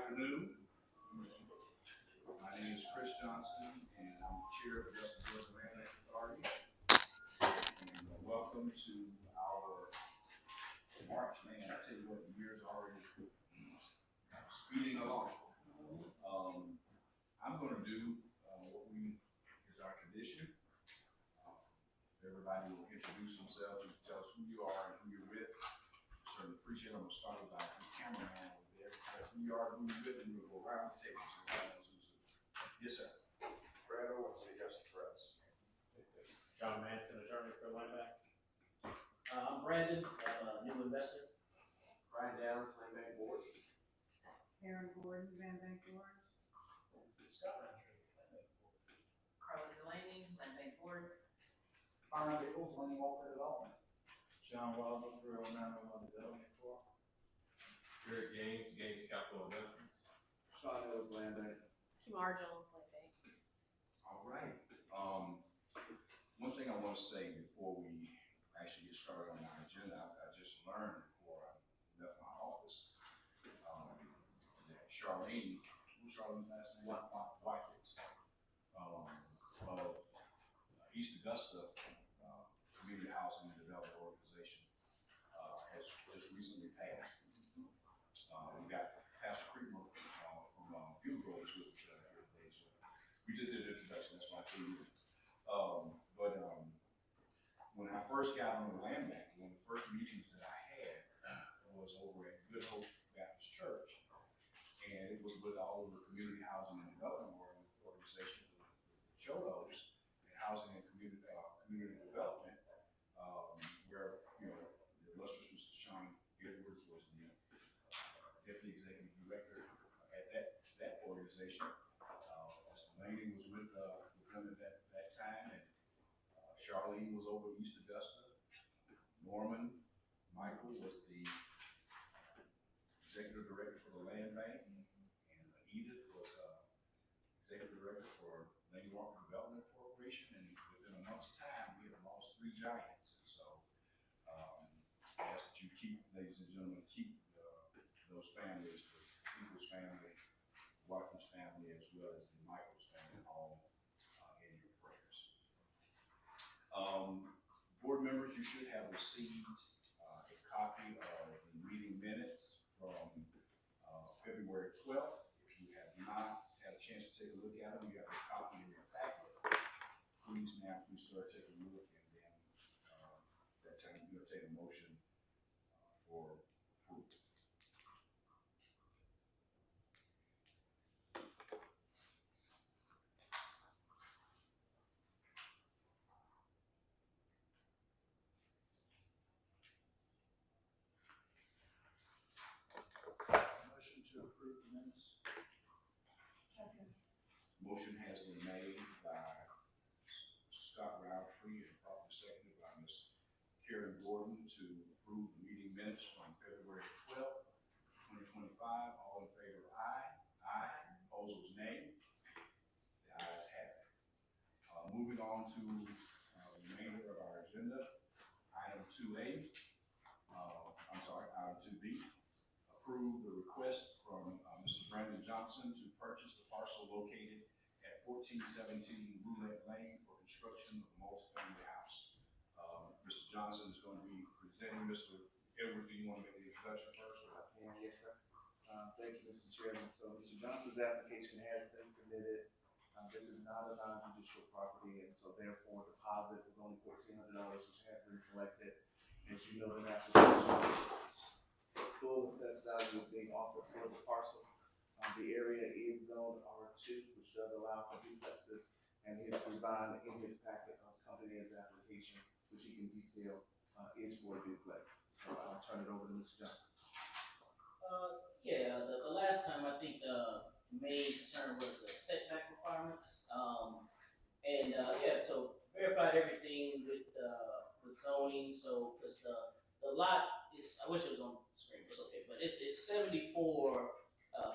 afternoon. My name is Chris Johnson, and I'm the chair of the Augusta Georgia Land Bank Authority. And welcome to our March. Man, I tell you what, the year's already speeding along. I'm going to do what is our tradition. Everybody will introduce themselves and tell us who you are and who you're with. Certainly appreciate it. I'm going to start with our cameraman over there. Tell us who you are and who you're with, and we'll go around the table so everybody knows who's who. Yes, sir. Brad Owens, City Justice Press. John Manson, attorney for Land Bank. I'm Brandon, I'm a new investor. Brian Downs, Land Bank Board. Aaron Gordon, Land Bank Board. Scott Roundtree, Land Bank Board. Carla Delaney, Land Bank Board. Byron Nichols, Land Walker Development. John Wilder, 30901 Development Corp. Eric Gaines Capital Investments. Sean Mills, Land Bank. Kimar Jones, Land Bank. All right. One thing I want to say before we actually get started on our agenda, I just learned before I left my office that Charlene, who's Charlene's last name? Watkins, of East Augusta Community Housing and Development Organization has just recently passed. We got Pastor Creeper from Field Grove with us here today. So we just did an introduction, that's why I came in. But when I first got on the land bank, one of the first meetings that I had was over at Good Hope Baptist Church, and it was with all of the community housing and development organizations, the CHODOs, and housing and community development, where the illustrious Mr. Sean Edwards was the deputy executive director at that organization. Mr. Laney was with them at that time, and Charlene was over East Augusta. Norman Michael was the executive director for the land bank, and Edith was executive director for Lady Walker Development Corporation. And within a month's time, we have lost 3 giants. And so I ask that you keep, ladies and gentlemen, keep those families, the Eagles family, Watkins family, as well as the Michaels family, all in your prayers. Board members, you should have received a copy of the meeting minutes from February 12th. If you have not had a chance to take a look at them, you have a copy in your packet. Please, ma'am, please start taking a look, and then that time you're going to take a motion for approval. Motion to approve the minutes. Second. Motion has been made by Scott Roundtree and properly seconded by Ms. Karen Gordon to approve the meeting minutes from February 12th, 2025. All in favor, aye. Aye. Opposers, nay. The ayes have it. Moving on to the remainder of our agenda. Item 2A, item 2B. Approve the request from Mr. Brandon Johnson to purchase the parcel located at 1417 Roulette Lane for construction of a multifamily house. Mr. Johnson is going to be presenting. Mr. Edward, do you want to make the introduction first? Or? Yes, sir. Thank you, Mr. Chairman. So Mr. Johnson's application has been submitted. This is not a non-judicial property, and so therefore deposit was only $1,400, which has been collected. As you know, in application, full assessed value is being offered for the parcel. The area is zoned R2, which does allow for duplexes, and his design in his packet accompanying his application, which he can detail, is for a duplex. So I'll turn it over to Mr. Johnson. The last time I think the main concern was the setback requirements. So verified everything with zoning. So because the lot is, I wish it was on screen, it's okay, but it's 74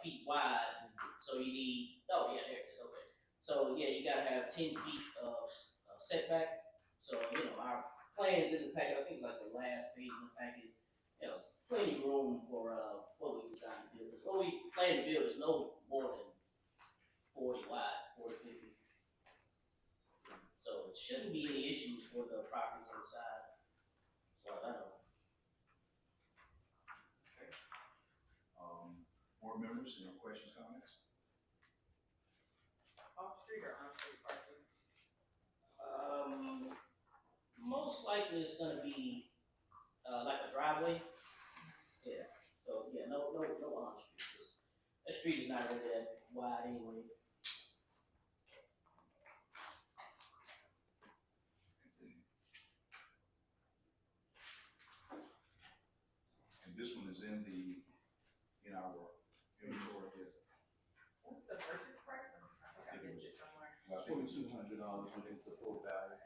feet wide. So you need, there it is, okay. So yeah, you gotta have 10 feet of setback. So our plans in the packet, I think it's like the last page in the packet. Plenty of room for what we designed to do. Because what we planning field is no more than 40 wide, 40, 50. So it shouldn't be any issues for the properties on the side. So I don't know. Board members, any questions, comments? Off-street or on-street parking? Most likely it's gonna be like a driveway. Yeah. So yeah, no on street. That street is not really that wide anyway. And this one is in our inventory, is it? What's the purchase price? I think I missed it somewhere. Well, I think it's $2,200, which is the full value.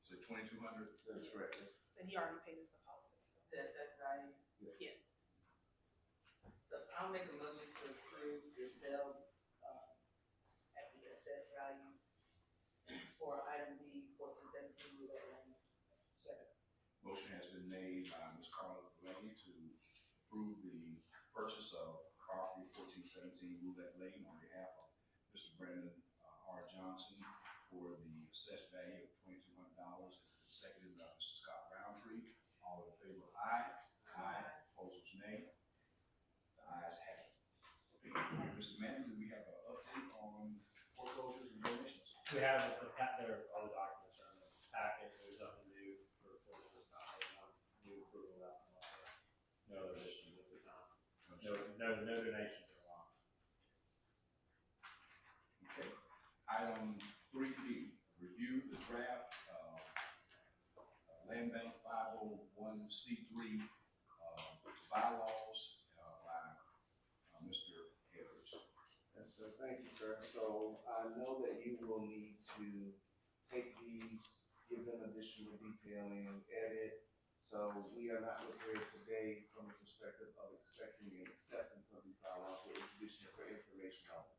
Is it 2,200? That's correct. And he already paid his deposit. The assessed value? Yes. Yes. So I'll make a motion to approve the sale, at the assessed value for item B, 1417 Roulette Lane. Second. Motion has been made by Ms. Carla Delaney to approve the purchase of property 1417 Roulette Lane on behalf of Mr. Brandon R. Johnson for the assessed value of $2,200. It's been seconded by Mr. Scott Roundtree. All in favor, aye. Aye. Opposers, nay. The ayes have it. Mr. Manning, do we have an update on foreclosures and donations? We have all the documents are in the packet, there's nothing new for this time, there's no new approval, nothing like that. No other issues at the time. No donations are allowed. Okay. Item 3D, review the draft Land Bank 501c3 bylaws by Mr. Harris. Yes, sir. Thank you, sir. So I know that you will need to take these, give them additional detailing, edit. So we are not prepared today from the perspective of expecting the acceptance of these bylaws or introducing it for information only.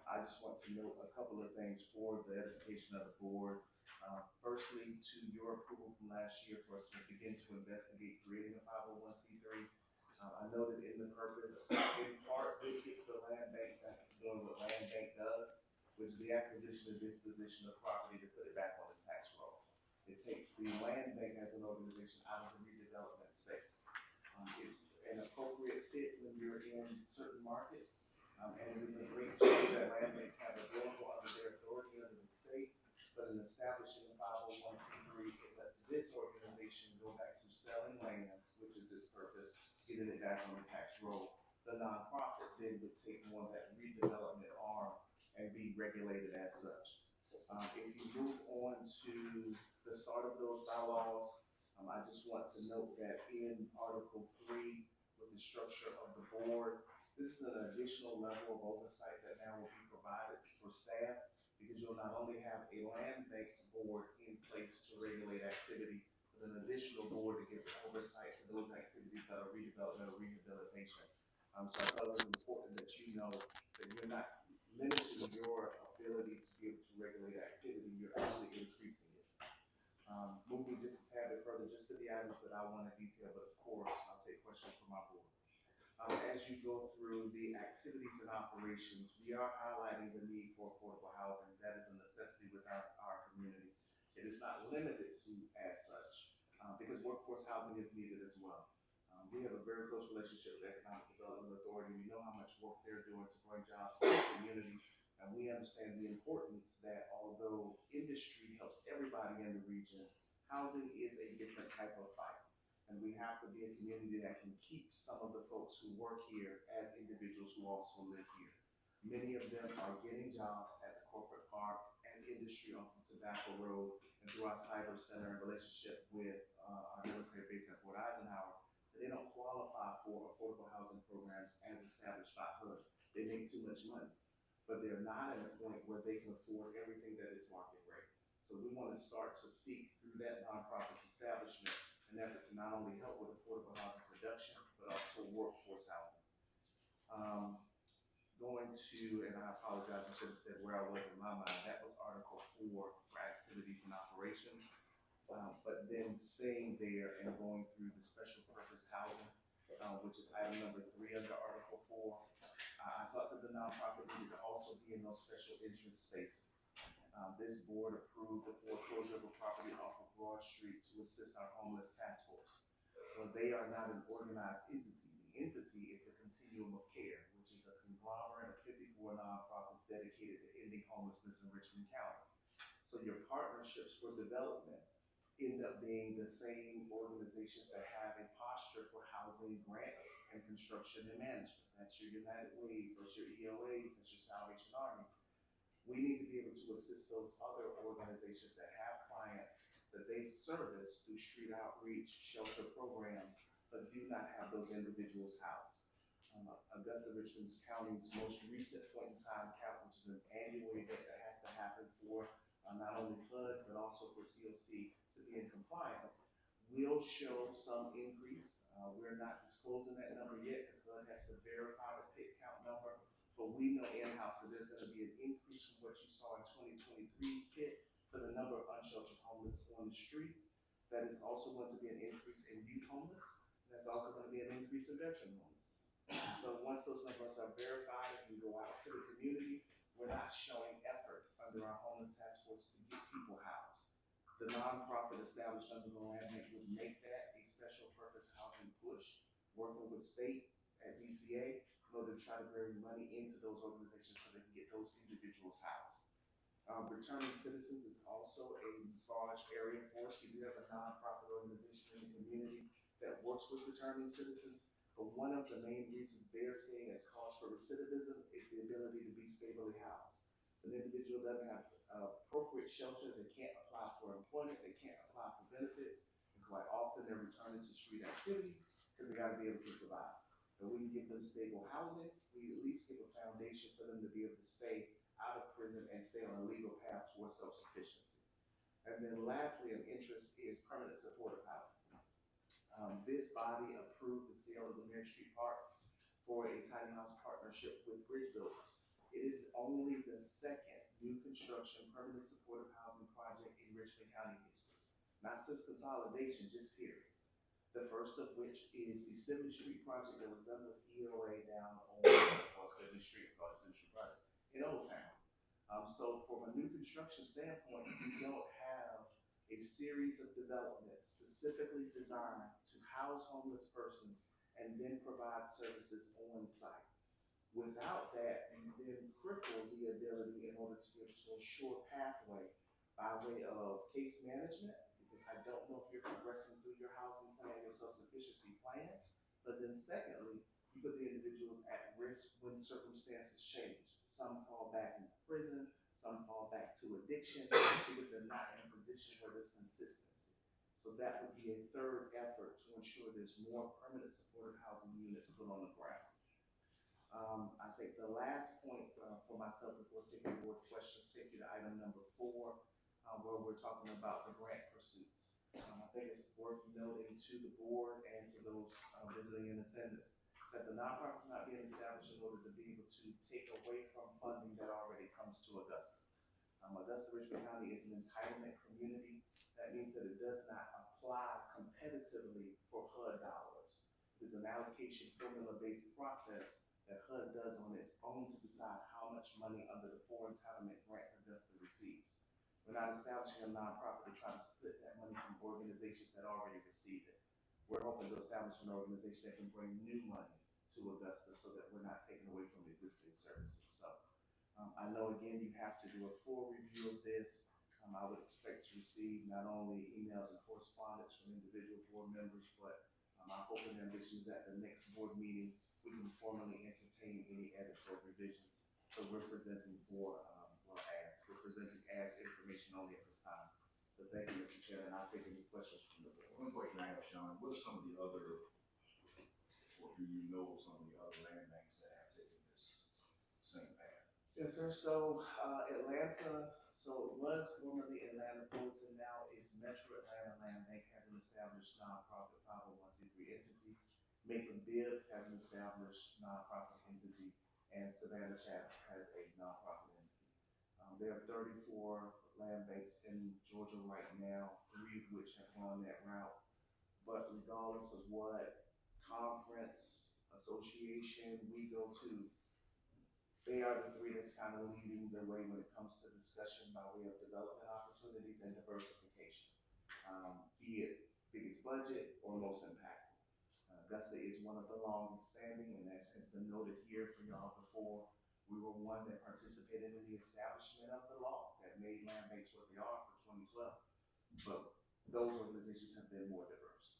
I just want to note a couple of things for the edification of the board. Firstly, to your approval from last year for us to begin to investigate creating a 501c3. I noted in the purpose, in part, this gets the land bank back to doing what land bank does, which is the acquisition and disposition of property to put it back on the tax roll. It takes the land bank as an organization out of the redevelopment space. It's an appropriate fit when you're in certain markets, and it is a great tool that land banks have available under their authority under the state. But in establishing a 501c3, it lets this organization go back to selling land, which is its purpose, getting it back on the tax roll. The nonprofit then would take more of that redevelopment arm and be regulated as such. If you move on to the start of those bylaws, I just want to note that in Article 3, with the structure of the board, this is an additional level of oversight that now will be provided for staff, because you'll not only have a land bank board in place to regulate activity, but an additional board to give oversight to those activities that are redevelopment or rehabilitation. So I thought it was important that you know that you're not limiting your ability to be able to regulate activity, you're actually increasing it. Moving just a tad bit further, just to the items that I want to detail, but of course, I'll take questions from my board. As you go through the activities and operations, we are highlighting the need for affordable housing. That is a necessity with our community. It is not limited to as such, because workforce housing is needed as well. We have a very close relationship with the Economic Development Authority. We know how much work they're doing to bring jobs to the community, and we understand the importance that although industry helps everybody in the region, housing is a different type of fight. And we have to be a community that can keep some of the folks who work here as individuals who also live here. Many of them are getting jobs at the corporate park and industry on Tobacco Road and through our cyber center in relationship with our military base at Fort Eisenhower. They don't qualify for affordable housing programs as established by HUD. They make too much money, but they're not at a point where they can afford everything that is market rate. So we want to start to seek through that nonprofit's establishment an effort to not only help with affordable housing production, but also workforce housing. Going to, and I apologize, I should have said where I was in my mind, that was Article 4 for activities and operations. but then staying there and going through the special purpose housing, which is item number 3 under Article 4. I thought that the nonprofit needed to also be in those special interest spaces. This board approved the foreclosure of a property off of Broad Street to assist our homeless task force. Well, they are not an organized entity. The entity is the Continuum of Care, which is a conglomerate of 54 nonprofits dedicated to ending homelessness in Richmond County. So your partnerships for development end up being the same organizations that have a posture for housing grants and construction and management. That's your United Ways, that's your EOAs, that's your Salvation Armies. We need to be able to assist those other organizations that have clients that they service through street outreach, shelter programs, but do not have those individuals housed. Augusta Richmond County's most recent point in time count, which is an annual event that has to happen for not only HUD, but also for COC to be in compliance, will show some increase. We're not disclosing that number yet because HUD has to verify the pit count number, but we know in-house that there's going to be an increase from what you saw in 2023's pit for the number of unsheltered homeless on the street. That is also going to be an increase in youth homeless. That's also going to be an increase in veteran homelessness. So once those numbers are verified and we go out to the community, we're not showing effort under our homeless task force to get people housed. The nonprofit established under the Land Bank would make that a special purpose housing push, working with state at DCA in order to try to bring money into those organizations so they can get those individuals housed. Returning Citizens is also a large area for us. We do have a nonprofit organization in the community that works with returning citizens, but one of the main reasons they're seeing as cause for recidivism is the ability to be stably housed. An individual doesn't have appropriate shelter, they can't apply for employment, they can't apply for benefits, and quite often they're returning to street activities because they got to be able to survive. And we can give them stable housing, we at least give a foundation for them to be able to stay out of prison and stay on a legal path towards self-sufficiency. And then lastly, an interest is permanent supportive housing. This body approved the sale of the Mary Street Park for a tiny house partnership with Bridge Builders. It is only the second new construction permanent supportive housing project in Richmond County history. Not since consolidation, just period. The first of which is the 70th Street project that was done with EOA down on 70th Street, called the 70th Street project, in Old Town. So from a new construction standpoint, we don't have a series of developments specifically designed to house homeless persons and then provide services on site. Without that, you then cripple the ability in order to be able to ensure pathway by way of case management, because I don't know if you're progressing through your housing plan, your self-sufficiency plan, but then secondly, you put the individuals at risk when circumstances change. Some fall back into prison, some fall back to addiction because they're not in a position where there's consistency. So that would be a third effort to ensure there's more permanent supportive housing units put on the ground. I think the last point for myself before taking board questions, take you to item number 4, where we're talking about the grant pursuits. I think it's worth noting to the board and to those visiting in attendance that the nonprofit is not being established in order to be able to take away from funding that already comes to Augusta. Augusta Richmond County is an entitlement community. That means that it does not apply competitively for HUD dollars. It is an allocation formula-based process that HUD does on its own to decide how much money under the 4 entitlement grants Augusta receives. We're not establishing a nonprofit to try to split that money from organizations that already receive it. We're hoping to establish an organization that can bring new money to Augusta so that we're not taking away from existing services. So I know, again, you have to do a full review of this. I would expect to receive not only emails and correspondence from individual board members, but my hope and ambition is at the next board meeting, we can formally entertain any edits or revisions. So we're presenting we're presenting as information only at this time. So thank you, Mr. Chairman. I'll take any questions from the board. One question I have, Sean, what are some of the other, or do you know some of the other land banks that have taken this same path? Yes, sir. So Atlanta, so it was formerly Atlanta Fulton, now is Metro Atlanta Land Bank, has an established nonprofit 501c3 entity. Macon Bibb has an established nonprofit entity, and Savannah Chatham has a nonprofit entity. There are 34 land banks in Georgia right now, 3 of which have gone that route. But regardless of what conference, association we go to, they are the 3 that's kind of leading the way when it comes to discussion by way of development opportunities and diversification. Be it biggest budget or most impactful. Augusta is one of the longest standing, and as has been noted here for y'all before, we were one that participated in the establishment of the law that made land banks what they are for 2012. But those organizations have been more diverse.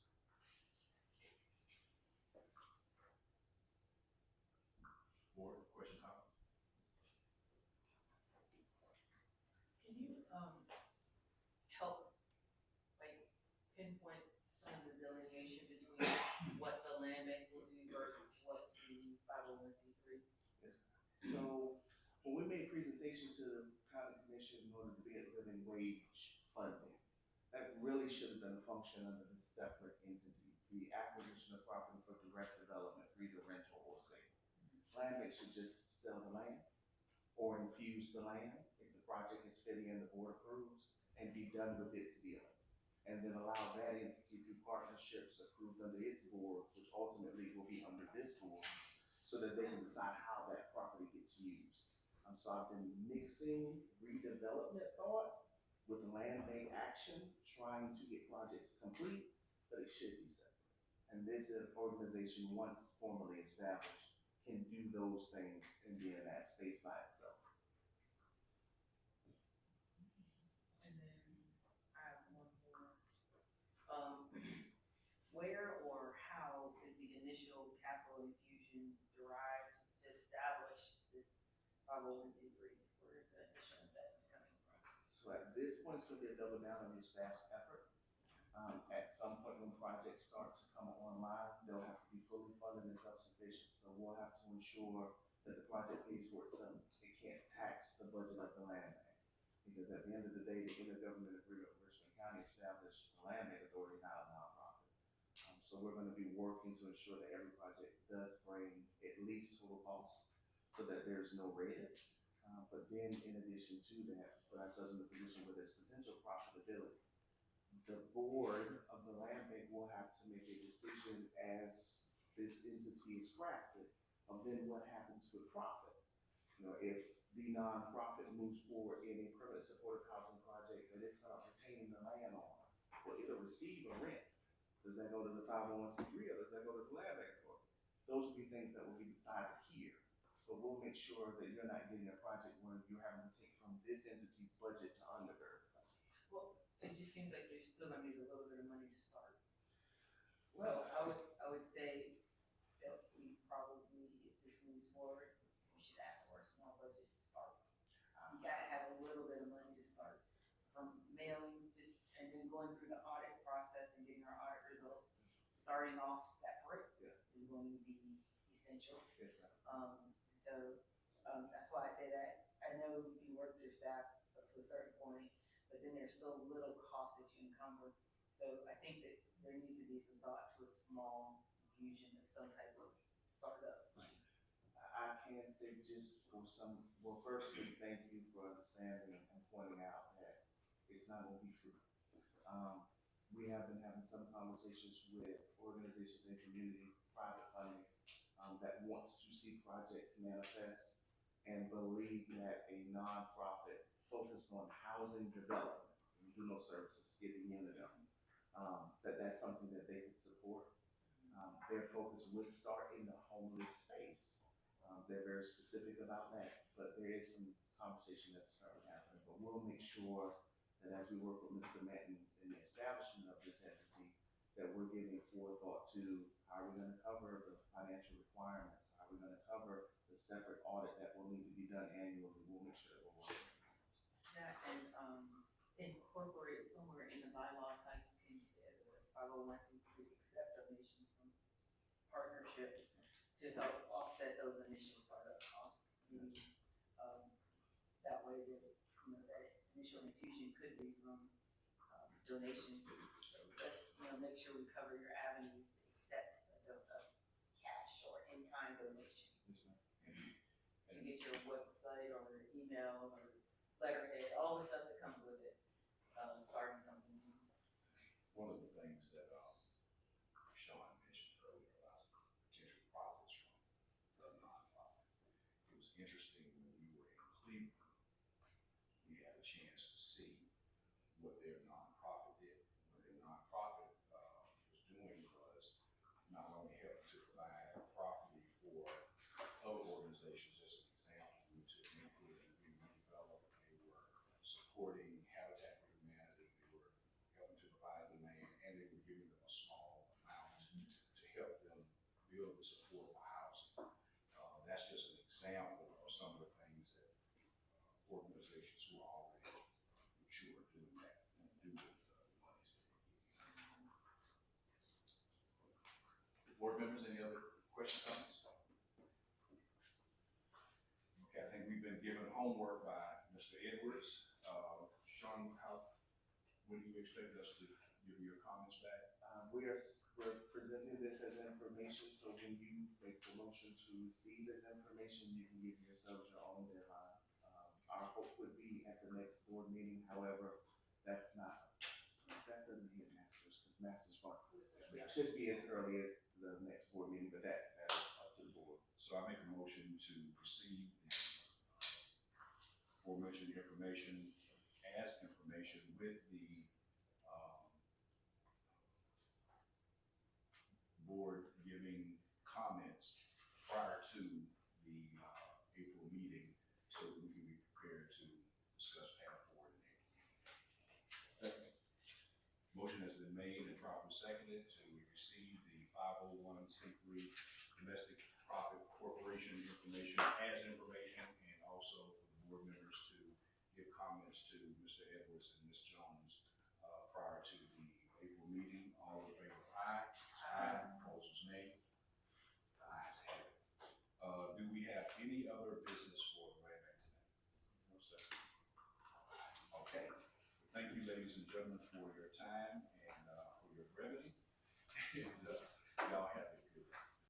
Board, question, comment? Can you, help, like, pinpoint some of the delineation between what the land bank will do versus what the 501c3? Yes. So when we made presentation to the county commission in order to be at living wage funding, that really should have been a function under the separate entity, the acquisition of property for direct development for either rental or sale. Land bank should just sell the land or infuse the land if the project is fitting and the board approves, and be done with its deal. And then allow that entity through partnerships approved under its board, which ultimately will be under this board, so that they can decide how that property gets used. So I've been mixing redevelopment thought with land bank action, trying to get projects complete, but it should be separate. And this organization, once formally established, can do those things and be in that space by itself. And then I have one more. Where or how is the initial capital infusion derived to establish this 501c3? Where is the initial investment coming from? So at this point, it's going to be a double down on your staff's effort. At some point when projects start to come online, they'll have to be fully funded and self-sufficient. So we'll have to ensure that the project pays for itself. It can't tax the budget of the land bank. Because at the end of the day, the intergovernmental agreement with Richmond County established the land bank authority, not a nonprofit. So we're going to be working to ensure that every project does bring at least total cost so that there's no red. But then in addition to that, put ourselves in a position where there's potential profitability. The board of the land bank will have to make a decision as this entity is crafted of then what happens with profit. You know, if the nonprofit moves forward in a permanent supportive housing project that it's going to retain the land on, well, it'll receive a rent. Does that go to the 501c3 or does that go to the land bank authority? Those will be things that will be decided here. But we'll make sure that you're not getting a project where you're having to take from this entity's budget to undergird. Well, it just seems like you're still gonna need a little bit of money to start. So I would say that we probably, if this moves forward, we should ask for a small budget to start. You gotta have a little bit of money to start, from mailings, just, and then going through the audit process and getting our audit results. Starting off separate is going to be essential. Yes, ma'am. That's why I say that. I know you can work with your staff up to a certain point, but then there's still little cost that you encumber. So I think that there needs to be some thought to a small infusion of some type of startup money. I can say just for some, well, firstly, thank you for understanding and pointing out that it's not going to be free. We have been having some conversations with organizations in community, private funding, that wants to see projects manifest and believe that a nonprofit focused on housing development, we do no services, get the unit of, that's something that they could support. Their focus would start in the homeless space. They're very specific about that, but there is some conversation that's currently happening. But we'll make sure that as we work with Mr. Manton in the establishment of this entity, that we're giving forethought to how are we going to cover the financial requirements, how are we going to cover the separate audit that will need to be done annually. We'll make sure that we're working. That and incorporate somewhere in the bylaws how you can, as a 501c3, accept donations from partnerships to help offset those initial startup costs. That way that, that initial infusion could be from donations. So let's, make sure we cover your avenues to accept a cash or in-kind donation. Yes, ma'am. To get your website or email or letterhead, all the stuff that comes with starting something new. One of the things that, Sean mentioned earlier about potential profits from the nonprofit. It was interesting when we were in Cleveland, we had a chance to see what their nonprofit did. What their nonprofit, was doing was not only helping to provide property for other organizations, as an example, to include and redevelop, they were supporting Habitat for Humanity, they were helping to provide the land, and they were giving them a small amount to help them build this affordable housing. That's just an example of some of the things that organizations who are already mature doing that, do with the monies that they give. Board members, any other questions, comments? Okay, I think we've been given homework by Mr. Edwards. Sean, when do you expect us to give your comments back? We're presenting this as information, so when you make the motion to receive this information, you can give yourselves your own deadline. Our hope would be at the next board meeting, however, that doesn't hit masters, because masters fund. It should be as early as the next board meeting, but that is up to the board. So I make a motion to receive the aforementioned information as information with the board giving comments prior to the April meeting, so that we can be prepared to discuss path forward in April meeting. Second. Motion has been made and properly seconded to receive the 501c3 domestic profit corporation information as information, and also for the board members to give comments to Mr. Edwards and Ms. Jones prior to the April meeting. All in favor, aye. Aye. Opposers, nay. The ayes have it. Do we have any other business for Grand Bank tonight? No, sir. Okay. Thank you, ladies and gentlemen, for your time and for your brevity. And y'all have a